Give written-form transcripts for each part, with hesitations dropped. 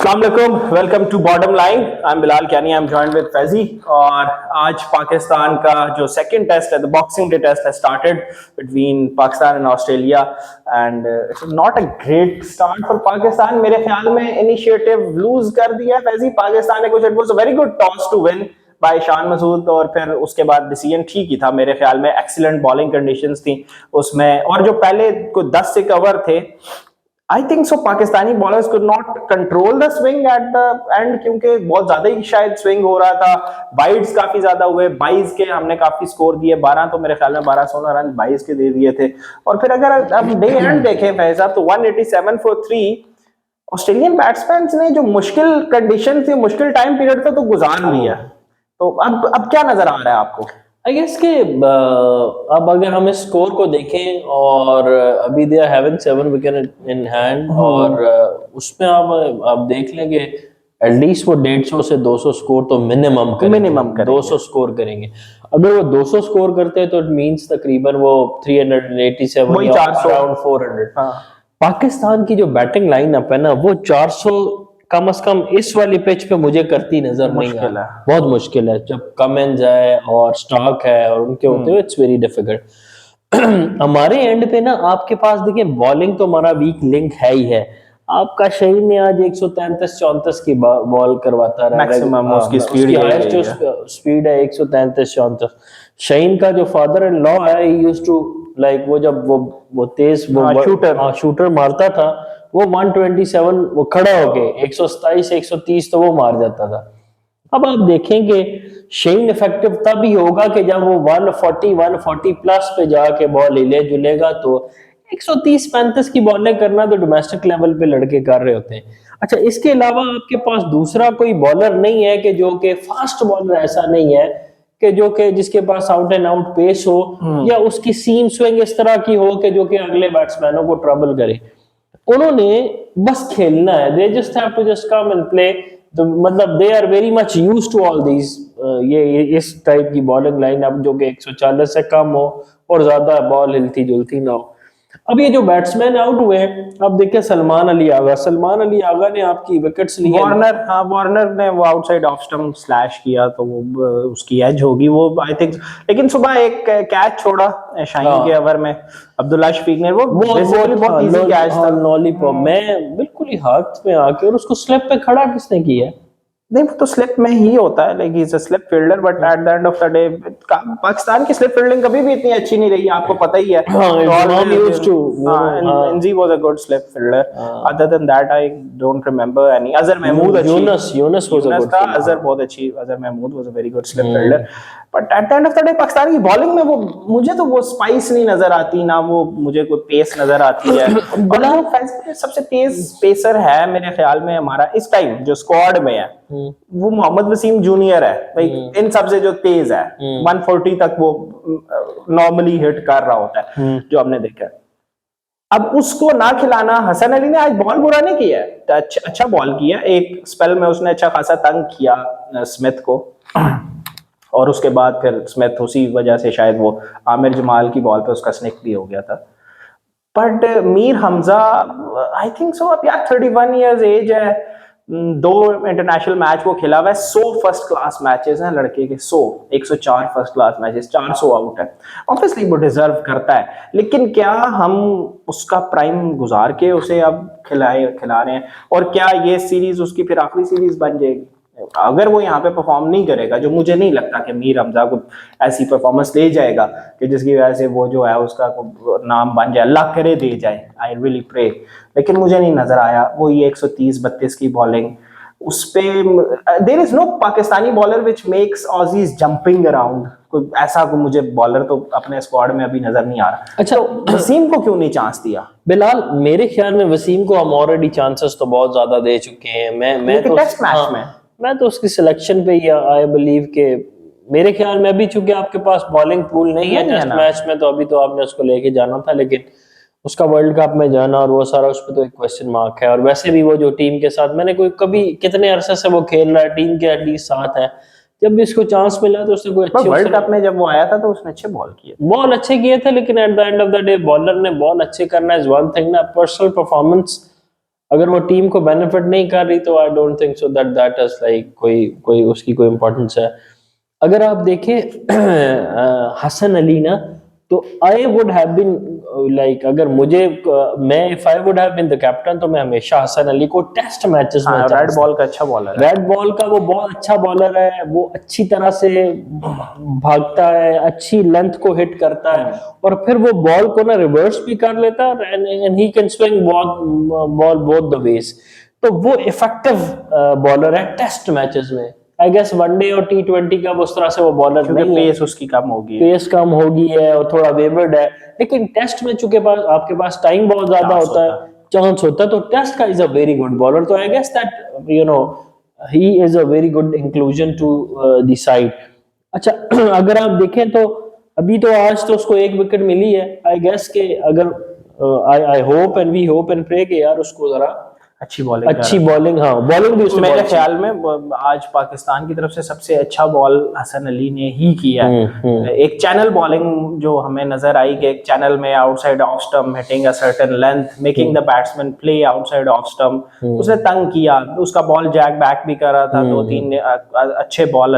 अस्सलाम वालेकुम, welcome to Bottom Line. I am Bilal Kenny, I am joined with Faizi. और आज पाकिस्तान का जो सेकंड टेस्ट है, द बॉक्सिंग डे टेस्ट, है started between Pakistan and Australia and it's not a great start for Pakistan. मेरे ख्याल में इनिशिएटिव लूज कर दिया फैजी पाकिस्तान ने कुछ। It was a very good toss to win by Shan Masood और फिर उसके बाद डिसीजन ठीक ही था मेरे ख्याल में। एक्सीलेंट बॉलिंग कंडीशंस थी उसमें और जो पहले को 10 से कवर थे, I think so Pakistani bowlers could not control the swing eight the and, क्योंकि बहुत ज्यादा ही शायद स्विंग हो रहा था। वाइड्स काफी ज्यादा हुए, 22 के हमने काफी स्कोर दिए, 12 तो मेरे ख्याल में 12-16 रन 22 के दे दिए थे। और फिर अगर अब डे एंड देखें फैजा तो 187 फॉर 3 ऑस्ट्रेलियन बैट्समैन ने जो मुश्किल कंडीशन थी, मुश्किल टाइम पीरियड था तो गुजार लिया। तो अब क्या नजर आ रहा है आपको? आई गेस कि अब अगर हम इस स्कोर को देखें और अभी they are having 7 wicket in hand और उसमें आप देख लेंगे एटलीस्ट वो 150 से 200 स्कोर तो मिनिमम करेंगे। 200 स्कोर करेंगे। अगर वो 200 स्कोर करते हैं तो इट मींस तकरीबन वो 387 या अराउंड 400। पाकिस्तान की जो बैटिंग लाइनअप है ना, वो 400 कम से कम इस वाली पिच पे मुझे करती नजर नहीं आ रहा। बहुत मुश्किल है जब कमेंस है और स्टॉक है और उनके होते हुए इट्स वेरी डिफिकल्ट। हमारे एंड पे ना आपके पास देखिए बॉलिंग तो हमारा वीक लिंक है ही है। आपका शहीन ने आज 133-34 की बॉल करवाता रहा, मैक्सिमम उसकी स्पीड है 133-34। शहीन का जो फादर इन लॉ है, ही यूज्ड टू लाइक वो जब वो तेज शूटर मारता था वो 127 वो खड़ा होके 127-130 तो वो मार जाता था। अब आप देखेंगे शेन इफेक्टिव तब ही होगा कि जब वो 140 प्लस पे जाके बॉल हिले जुलेगा। तो 130-35 की बॉलें करना तो डोमेस्टिक लेवल पे लड़के कर रहे होते हैं। अच्छा, इसके अलावा आपके पास दूसरा कोई बॉलर नहीं है कि जो कि फास्ट बॉलर ऐसा नहीं है कि जो कि जिसके पास आउट एंड आउट पेस हो या उसकी सीम स्विंग इस तरह की हो कि जो कि अगले बैट्समैनों को ट्रबल करे। उन्होंने बस खेलना है, they just have to just come and play. तो मतलब they are very much used to all these ये इस टाइप की बॉलिंग लाइन अब जो कि 140 से कम हो और ज्यादा बॉल हिलती जुलती ना हो। अब ये जो बैट्समैन आउट हुए, अब देखिए सलमान अली आगा ने आपकी विकेट्स ली। वार्नर ने वो आउटसाइड ऑफ स्टंप स्लैश किया तो वो उसकी एज होगी वो आई थिंक। लेकिन सुबह एक कैच छोड़ा शाहीन के ओवर में अब्दुल्ला शफीक ने, वो बहुत इजी कैच था, लॉलीपॉप में बिल्कुल ही हाथ में आके, और उसको स्लिप पे खड़ा किसने किया? नहीं, वो तो स्लिप में ही होता है, like he is a slip fielder, but at the end of the day Pakistan की स्लिप फील्डिंग कभी भी इतनी अच्छी नहीं रही, आपको पता ही है। Inzi was a good slip fielder, other than that I don't remember any. Azhar Mahmood Younis was a good, Azhar बहुत अच्छी, Azhar Mahmood was a very good slip fielder. But at the end of the day Pakistan की बॉलिंग में वो मुझे तो वो स्पाइस नहीं नजर आती, ना वो मुझे कोई पेस नजर आती है। सबसे तेज पेसर है मेरे ख्याल में हमारा इस टाइम जो स्क्वाड में है वो मोहम्मद वसीम जूनियर है भाई, इन सबसे जो तेज है। 140 तक वो नॉर्मली हिट कर रहा होता है जो हमने देखा। अब उसको ना खिलाना, हसन अली ने आज बॉल बुरा नहीं किया है, अच्छा बॉल किया, एक स्पेल में उसने अच्छा खासा तंग किया स्मिथ को और उसके बाद फिर स्मिथ उसी वजह से शायद वो आमिर जमाल की बॉल पे उसका स्निक भी हो गया था। But Mir Hamza I think so, अब यार 31 इयर्स एज है, 2 इंटरनेशनल मैच वो खेला हुआ है, 100 फर्स्ट क्लास मैचेस हैं लड़के के, 104 फर्स्ट क्लास मैचेस, 400 आउट है। ऑब्वियसली वो डिजर्व करता है, लेकिन क्या हम उसका प्राइम गुजार के उसे अब खिला रहे हैं? और क्या ये सीरीज उसकी फिर आखिरी सीरीज बन जाएगी अगर वो यहाँ पे परफॉर्म नहीं करेगा? जो मुझे नहीं लगता कि मीर हमजा को ऐसी परफॉर्मेंस ले जाएगा कि जिसकी वजह से वो जो है उसका नाम बन जाए, अल्लाह करे दे जाए, आई रियली प्रे। लेकिन मुझे नहीं नजर आया वो ये 130-32 की बॉलिंग उस पे। There is no Pakistani bowler which makes Aussies jumping around, कोई ऐसा को मुझे बॉलर तो अपने स्क्वाड में अभी नजर नहीं आ रहा। अच्छा, तो वसीम को क्यों नहीं चांस दिया? बिलाल, मेरे ख्याल में वसीम को हम ऑलरेडी चांसेस तो बहुत ज्यादा दे चुके हैं। मैं तो टेस्ट मैच में मैं तो उसकी सिलेक्शन पे ही आई बिलीव के मेरे ख्याल में अभी चूंकि आपके पास बॉलिंग पूल नहीं है टेस्ट मैच में, तो अभी तो आपने उसको लेके जाना था, लेकिन उसका वर्ल्ड कप में जाना और वो सारा, उस पर तो एक क्वेश्चन मार्क है। और वैसे भी वो जो टीम के साथ मैंने कोई कभी कितने अरसे से वो खेल रहा है, टीम के एटलीस्ट साथ है, जब भी इसको चांस मिला तो उसने कोई अच्छे वर्ल्ड कप में जब वो आया था तो उसने अच्छे बॉल किए थे, लेकिन eight the end of the day bowler ने बॉल अच्छे करना इज वन थिंग ना, पर्सनल परफॉर्मेंस अगर वो टीम को बेनिफिट नहीं कर रही तो I don't think so that that is like कोई उसकी कोई इम्पोर्टेंस है। अगर आप देखें हसन अली ना, तो I would have been like, अगर मुझे मैं if I would have been the captain तो मैं हमेशा हसन अली को टेस्ट मैचेस में, रेड बॉल का अच्छा बॉलर है, रेड बॉल का वो बहुत अच्छा बॉलर है, वो अच्छी तरह से भागता है, अच्छी लेंथ को हिट करता है और फिर वो बॉल को ना रिवर्स भी कर लेता है and he can swing ball both the ways. तो वो इफेक्टिव बॉलर है टेस्ट मैचेस में। आई गेस वनडे और T20 का उस तरह से वो बॉलर नहीं है, पेस उसकी कम होगी, पेस कम होगी है और थोड़ा वेवर्ड है, लेकिन टेस्ट में चूंकि आपके पास टाइम बहुत ज्यादा होता है, चांस होता है, तो टेस्ट का is a very good bowler. तो I guess that you know he is a very good inclusion to the side. अच्छा अगर आप देखें तो अभी तो आज तो उसको 1 विकेट मिली है। आई गेस के अगर I hope and we hope and pray कि यार उसको जरा अच्छी बॉलिंग, हाँ बॉलिंग भी मेरे ख्याल में आज पाकिस्तान की तरफ से सबसे अच्छा बॉल हसन अली ने ही किया। एक चैनल बॉलिंग जो हमें नजर आई कि एक चैनल में outside off stump hitting a certain length, making the batsman play outside off stump, उसने तंग किया, उसका बॉल जैक बैक भी कर रहा था, 2-3 अच्छे बॉल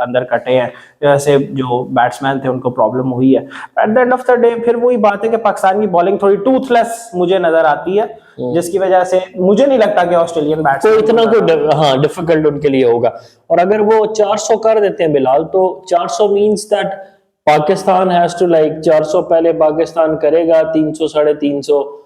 अंदर कटे हैं, जैसे जो बैट्समैन थे उनको प्रॉब्लम हुई है। Eight the end of the day फिर वही बात है कि पाकिस्तान की बॉलिंग थोड़ी टूथलेस मुझे नजर आती है, जिसकी वजह से मुझे नहीं लगता कि ऑस्ट्रेलियन बैट्समैन तो इतना कोई डिफिकल्ट उनके लिए होगा। और अगर वो 400 कर देते हैं बिलाल, तो 400 means that Pakistan has to like 400 पहले पाकिस्तान करेगा, 300 350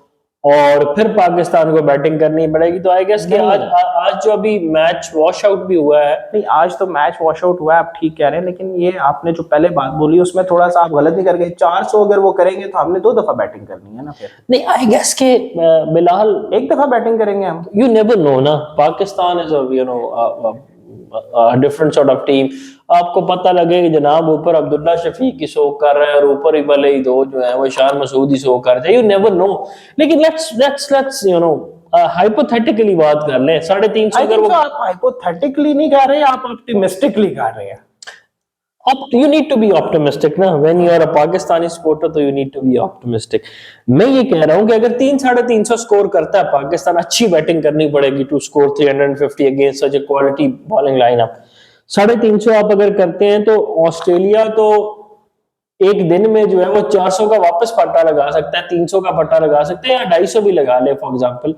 और फिर पाकिस्तान को बैटिंग करनी पड़ेगी। तो आई गेस कि आज जो अभी मैच वॉश आउट भी हुआ है, नहीं आज तो मैच वॉश आउट हुआ है, आप ठीक कह रहे हैं, लेकिन ये आपने जो पहले बात बोली उसमें थोड़ा सा आप गलत नहीं कर गए। 400 अगर वो करेंगे तो हमने 2 दफा बैटिंग करनी है ना, फिर नहीं आई गेस के बिलाल 1 दफा बैटिंग करेंगे हम। यू नेवर नो ना, Pakistan is you know different sort of team. आपको पता लगे कि जनाब ऊपर अब्दुल्ला शफीक की शो कर रहे हैं और ऊपर ही भले ही 2 जो है वो शान मसूद ही शो कर रहे हैं, यू नेवर नो। लेकिन लेट्स यू नो हाइपोथेटिकली बात कर लें, 350 अगर वो, आप हाइपोथेटिकली नहीं कर रहे, आप ऑप्टिमिस्टिकली कर रहे हैं। You need to be optimistic ना, when you are a Pakistani supporter तो you need to be optimistic। मैं ये कह रहा हूँ कि अगर 300-350 स्कोर करता है पाकिस्तान, अच्छी बैटिंग करनी पड़ेगी to score 350 against such a quality bowling lineup. 350 आप अगर करते हैं तो ऑस्ट्रेलिया तो एक दिन में जो है वो 400 का वापस पट्टा लगा सकता है, 300 का पट्टा लगा सकते हैं, या 250 भी लगा ले फॉर एग्जाम्पल।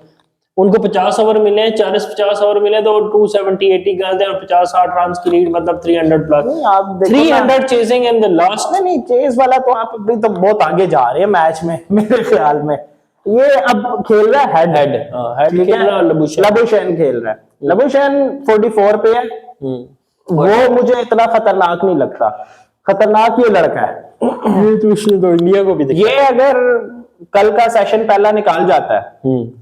उनको 50 ओवर मिले, 40-50 ओवर मिले तो 270-80 कर दे और 50-60 रन की लीड, मतलब 300 प्लस। आप 300 चेजिंग इन द लास्ट। नहीं चेज वाला तो आप अभी तो बहुत आगे जा रहे हैं मैच में मेरे ख्याल में। ये अब खेल रहा है हेड खेल रहा है, लबुशैन खेल रहा है, लबुशैन 44 पे है। वो मुझे इतना खतरनाक नहीं लगता, खतरनाक ये लड़का है। ये तो उसने तो इंडिया को भी दिखाया। ये अगर कल का सेशन पहला निकाल जाता है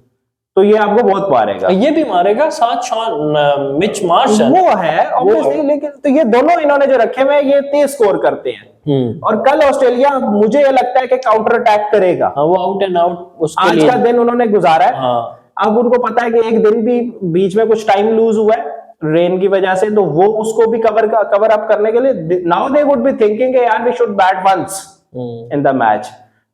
तो ये आपको बहुत मारेगा, ये भी मारेगा, साथ शॉन मिच मार्श वो है ऑब्वियसली। लेकिन तो ये दोनों इन्होंने जो रखे हुए हैं ये तेज स्कोर करते हैं, और कल ऑस्ट्रेलिया मुझे ये लगता है कि काउंटर अटैक करेगा। वो आउट एंड आउट उसके आज लिए का दिन उन्होंने गुजारा है। अब उनको पता है कि एक दिन भी बीच में कुछ टाइम लूज हुआ है रेन की वजह से, तो वो उसको भी कवर अप करने के लिए now they would be thinking यार we should bat once in the match,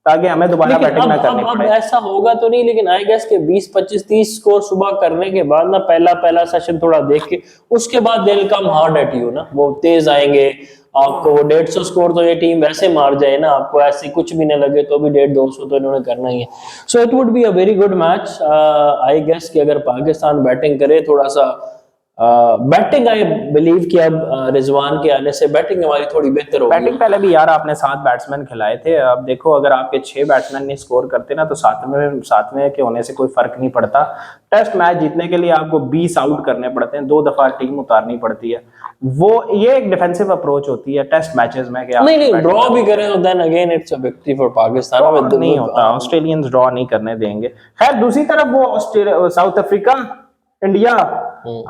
ताकि हमें दोबारा बैटिंग ना करनी पड़े। अब ऐसा होगा तो नहीं, लेकिन आई गेस के 20-25-30 स्कोर सुबह करने के बाद ना, पहला सेशन थोड़ा देख के उसके बाद they will come hard at you ना, वो तेज आएंगे आपको। वो 150 स्कोर तो ये टीम वैसे मार जाए ना, आपको ऐसे कुछ भी न लगे तो भी 150-200 तो इन्होंने करना ही है। So it would be a very good match. I guess कि अगर पाकिस्तान बैटिंग करे थोड़ा सा, बैटिंग आई बिलीव कि अब रिजवान के आने से बैटिंग हमारी थोड़ी बेहतर होगी। बैटिंग पहले भी यार आपने 7 बैट्समैन खिलाए थे, अब देखो अगर आपके 6 बैट्समैन नहीं स्कोर करते ना तो 7वें के होने से कोई फर्क नहीं पड़ता। टेस्ट मैच जीतने के लिए आपको 20 आउट करने पड़ते हैं, 2 दफा टीम उतारनी पड़ती है। वो ये एक डिफेंसिव अप्रोच होती है टेस्ट मैचेस में कि नहीं ड्रॉ भी करें तो then again it's a victory for Pakistan. नहीं होता, ऑस्ट्रेलियंस ड्रॉ नहीं करने देंगे। खैर दूसरी तरफ वो साउथ अफ्रीका इंडिया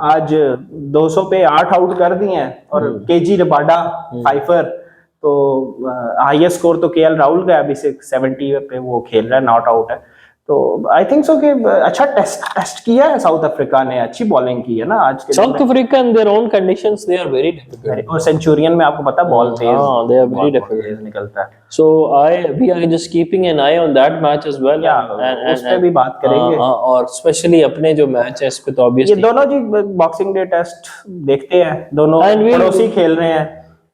आज 200 पे 8 आउट कर दिए हैं, और केजी रबाडा फाइफर तो हाईएस्ट स्कोर तो केएल राहुल का अभी 70 पे वो खेल रहा है, नॉट आउट है। तो आई थिंक सो कि अच्छा टेस्ट किया है साउथ अफ्रीका ने, अच्छी बॉलिंग की है ना आज के दिन South Africa in their own conditions, they are very difficult. में। और सेंचुरियन में आपको पता बॉल तेज, हाँ, they are very बहुत difficult. तेज निकलता है। So we are just keeping an eye on that match as well. या उस पे भी बात करेंगे। और स्पेशली अपने जो मैच है इस पे तो ये ऑब्वियसली दोनों जी बॉक्सिंग डे टेस्ट देखते हैं, दोनों And we'll- पड़ोसी खेल रहे हैं।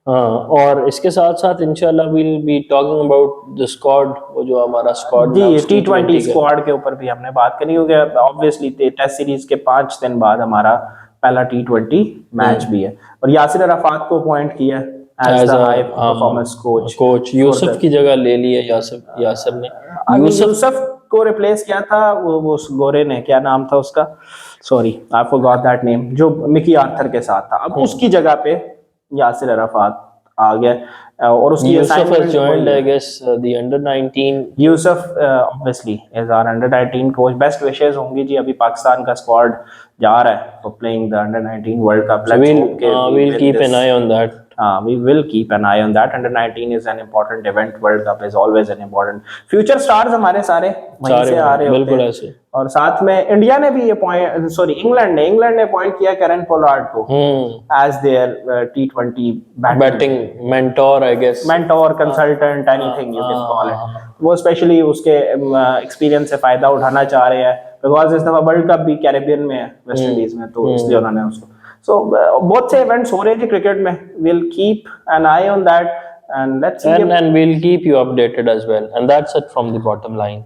हाँ, और इसके साथ साथ इंशाल्लाह we'll be talking about the squad, वो जो हमारा स्क्वाड जी T20 स्क्वाड के ऊपर भी हमने बात करी होगी। ऑब्वियसली टेस्ट सीरीज के 5 दिन बाद हमारा पहला T20 मैच भी है, और यासिर अराफात को अपॉइंट किया as the high performance coach Yousuf की जगह ले लिया यासिर ने। यूसुफ को रिप्लेस किया था वो उस गोरे ने, क्या नाम था उसका, sorry I forgot that name, जो मिकी आर्थर के साथ था। अब उसकी जगह पे यासिर अराफात आ गया, और उसकी Yousuf has joined I guess the under-19. Yousuf obviously is our under nineteen coach. Best wishes होंगी जी, अभी पाकिस्तान का स्क्वाड जा रहा है for playing the under nineteen world cup. We'll keep an eye on that. We will keep an eye on that. Under-19 is an important event. World Cup is always an important. Future stars हमारे सारे वहीं से आ रहे होते बिल्कुल हैं। ऐसे। और साथ में इंडिया ने भी ये पॉइंट, सॉरी इंग्लैंड ने पॉइंट किया कैरन पोलार्ड को as their T20 batting mentor I guess, mentor, consultant, anything you can call it. वो स्पेशली उसके एक्सपीरियंस से फायदा उठाना चाह रहे हैं, बिकॉज इस दफा वर्ल्ड कप भी कैरेबियन में है, वेस्ट इंडीज में, तो इसलिए उन्होंने उसको। So बहुत से इवेंट्स हो रहे हैं क्रिकेट में, we'll keep an eye on that and let's see and we'll keep you updated as well, and that's it from the bottom line.